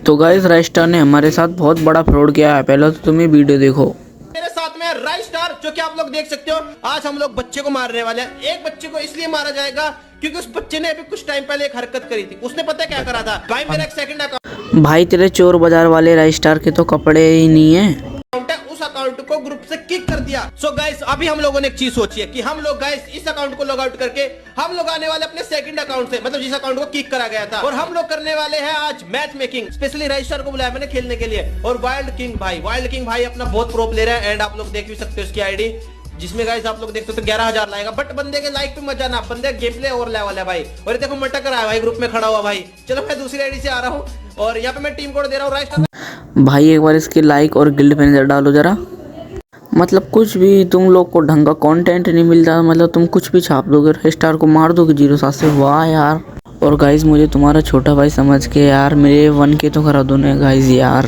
तो गाइस राइस्टार ने हमारे साथ बहुत बड़ा फ्रॉड किया है। पहले तो तुम ये वीडियो देखो। मेरे साथ में राइस स्टार, जो कि आप लोग देख सकते हो। आज हम लोग बच्चे को मारने वाले हैं। एक बच्चे को इसलिए मारा जाएगा क्योंकि उस बच्चे ने अभी कुछ टाइम पहले एक हरकत करी थी। उसने पता है क्या करा था भाई? मेरा एक सेकंड अकाउंट भाई तेरे चोर बाजार वाले राइस्टार के तो कपड़े ही नहीं है। है, उस अकाउंट को ग्रुप से किक कर दिया। सो गाइस अभी हम लोगों ने एक चीज सोची है कि हम लोग गाइस इस अकाउंट को लॉग आउट करके हम लोग आने वाले अपने सेकंड अकाउंट से, मतलब जिस अकाउंट को किक करा गया था, और हम लोग करने वाले हैं आज मैच मेकिंग। स्पेशली राइस्टार को बुलाया मैंने खेलने के लिए। और वाइल्ड किंग भाई अपना बहुत प्रो प्लेयर है। एंड आप लोग देख भी सकते हो उसकी आईडी, जिसमें गाइस आप लोग देखते हो तो 11,000 लाएगा। बट बंदे के लाइक पे मजा ना, बंदे गेम प्ले और लेवल है भाई। और ये देखो मटक रहा है भाई, ग्रुप में खड़ा हुआ भाई। चलो मैं दूसरी आईडी से आ रहा हूँ और यहाँ पे मैं टीम कोड दे रहा हूँ राइस्टार। भाई एक बार इसके लाइक और गिल्ड पे नजर डालो जरा। मतलब कुछ भी तुम लोग को ढंग का कंटेंट नहीं मिलता, मतलब तुम कुछ भी छाप दोगे, राइस्टार को मार दोगे 07 से। वाह यार। और गाइस मुझे तुम्हारा छोटा भाई समझ के यार मेरे 1K तो करा दो ना गाइस यार।